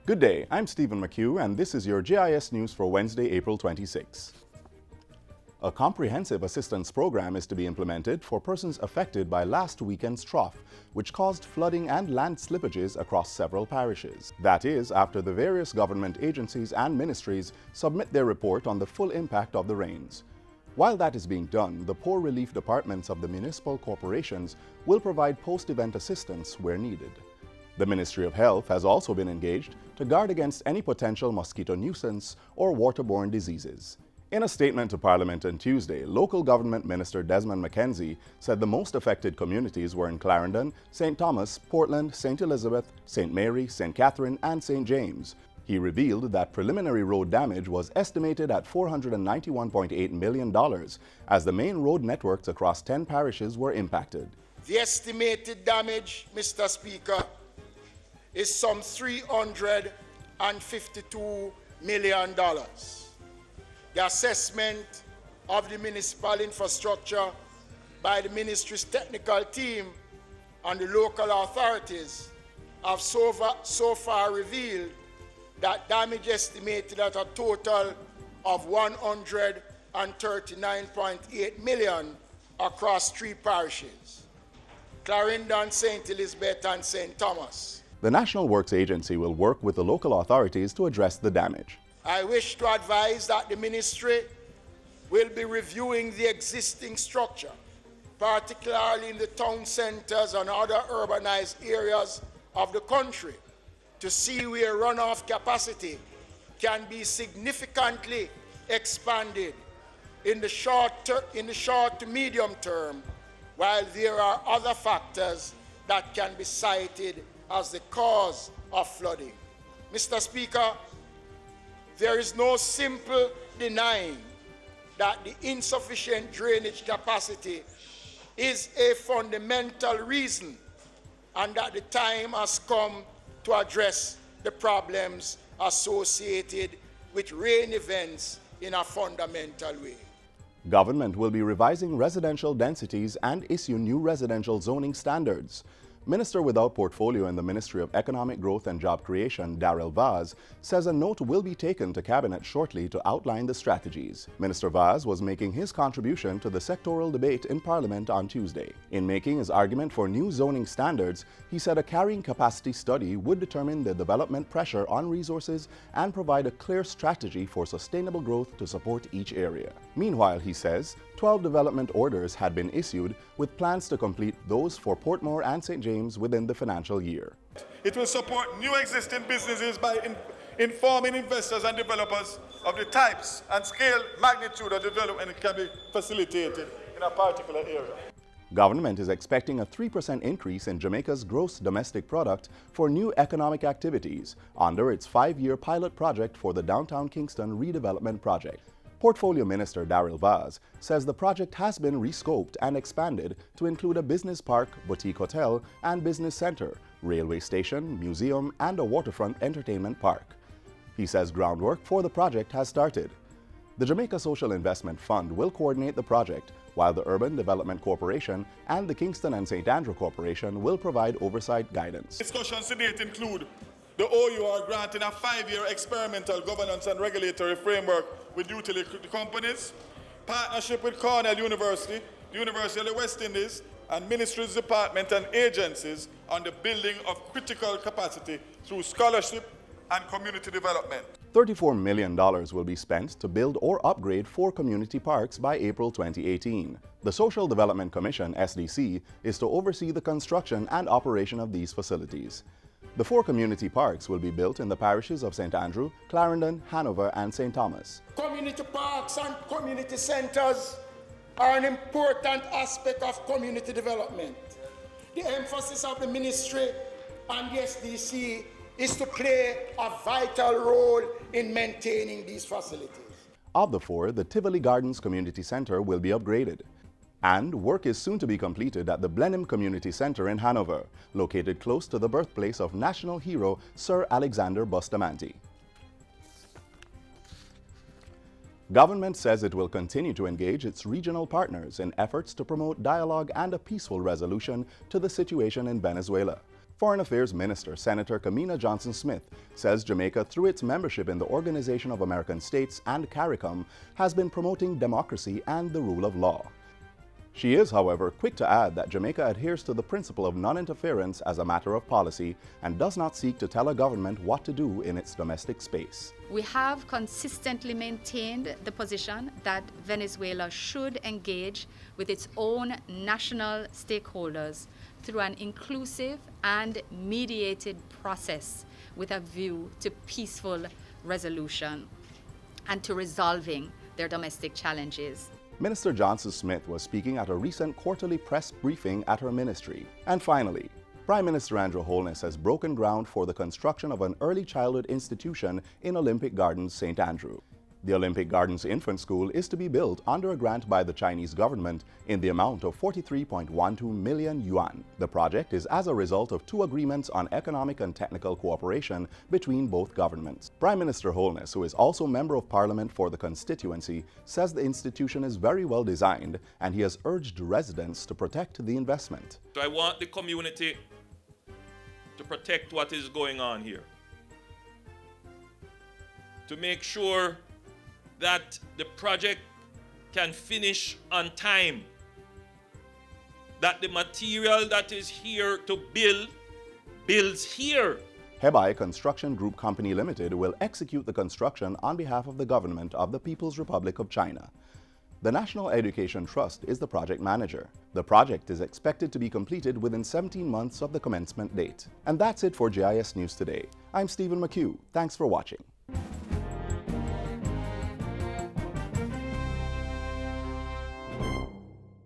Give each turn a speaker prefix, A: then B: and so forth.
A: Good day, I'm Stephen McHugh, and this is your JIS news for Wednesday, April 26. A comprehensive assistance program is to be implemented for persons affected by last weekend's trough, which caused flooding and land slippages across several parishes. That is, after the various government agencies and ministries submit their report on the full impact of the rains. While that is being done, the poor relief departments of the municipal corporations will provide post-event assistance where needed. The Ministry of Health has also been engaged to guard against any potential mosquito nuisance or waterborne diseases. In a statement to Parliament on Tuesday, Local Government Minister Desmond McKenzie said the most affected communities were in Clarendon, St. Thomas, Portland, St. Elizabeth, St. Mary, St. Catherine, and St. James. He revealed that preliminary road damage was estimated at $491.8 million, as the main road networks across 10 parishes were impacted.
B: The estimated damage, Mr. Speaker, is some $352 million. The assessment of the municipal infrastructure by the ministry's technical team and the local authorities have so far revealed that damage estimated at a total of $139.8 million across 3 parishes: Clarendon, St. Elizabeth, and St. Thomas.
A: The National Works Agency will work with the local authorities to address the damage.
B: I wish to advise that the ministry will be reviewing the existing structure, particularly in the town centers and other urbanized areas of the country, to see where runoff capacity can be significantly expanded in the short to medium term, while there are other factors that can be cited as the cause of flooding. Mr. Speaker, there is no simple denying that the insufficient drainage capacity is a fundamental reason, and that the time has come to address the problems associated with rain events in a fundamental way.
A: Government will be revising residential densities and issue new residential zoning standards. Minister without portfolio in the Ministry of Economic Growth and Job Creation, Darrell Vaz, says a note will be taken to Cabinet shortly to outline the strategies. Minister Vaz was making his contribution to the sectoral debate in Parliament on Tuesday. In making his argument for new zoning standards, he said a carrying capacity study would determine the development pressure on resources and provide a clear strategy for sustainable growth to support each area. Meanwhile, he says, 12 development orders had been issued, with plans to complete those for Portmore and St. James within the financial year.
C: It will support new existing businesses by informing investors and developers of the types and scale, magnitude of development that can be facilitated in a particular area.
A: Government is expecting a 3% increase in Jamaica's gross domestic product for new economic activities under its 5-year pilot project for the downtown Kingston redevelopment project. Portfolio Minister Darrell Vaz says the project has been rescoped and expanded to include a business park, boutique hotel, and business center, railway station, museum, and a waterfront entertainment park. He says groundwork for the project has started. The Jamaica Social Investment Fund will coordinate the project, while the Urban Development Corporation and the Kingston and St. Andrew Corporation will provide oversight guidance.
C: Discussions to date include the OUR granting a 5-year experimental governance and regulatory framework with utility companies, partnership with Cornell University, the University of the West Indies, and ministries, departments, and agencies on the building of critical capacity through scholarship and community development.
A: $34 million will be spent to build or upgrade 4 community parks by April 2018. The Social Development Commission, SDC, is to oversee the construction and operation of these facilities. The 4 community parks will be built in the parishes of St. Andrew, Clarendon, Hanover, and St. Thomas.
B: Community parks and community centers are an important aspect of community development. The emphasis of the ministry and the SDC is to play a vital role in maintaining these facilities.
A: Of the 4, the Tivoli Gardens Community Center will be upgraded. And work is soon to be completed at the Blenheim Community Center in Hanover, located close to the birthplace of national hero Sir Alexander Bustamante. Government says it will continue to engage its regional partners in efforts to promote dialogue and a peaceful resolution to the situation in Venezuela. Foreign Affairs Minister Senator Kamina Johnson-Smith says Jamaica, through its membership in the Organization of American States and CARICOM, has been promoting democracy and the rule of law. She is, however, quick to add that Jamaica adheres to the principle of non-interference as a matter of policy and does not seek to tell a government what to do in its domestic space.
D: We have consistently maintained the position that Venezuela should engage with its own national stakeholders through an inclusive and mediated process with a view to peaceful resolution and to resolving their domestic challenges.
A: Minister Johnson-Smith was speaking at a recent quarterly press briefing at her ministry. And finally, Prime Minister Andrew Holness has broken ground for the construction of an early childhood institution in Olympic Gardens, St. Andrew. The Olympic Gardens Infant School is to be built under a grant by the Chinese government in the amount of 43.12 million yuan. The project is as a result of 2 agreements on economic and technical cooperation between both governments. Prime Minister Holness, who is also Member of Parliament for the constituency, says the institution is very well designed and he has urged residents to protect the investment.
E: So I want the community to protect what is going on here, to make sure that the project can finish on time, that the material that is here to build, builds here.
A: Hebai Construction Group Company Limited will execute the construction on behalf of the government of the People's Republic of China. The National Education Trust is the project manager. The project is expected to be completed within 17 months of the commencement date. And that's it for JIS News Today. I'm Stephen McHugh. Thanks for watching.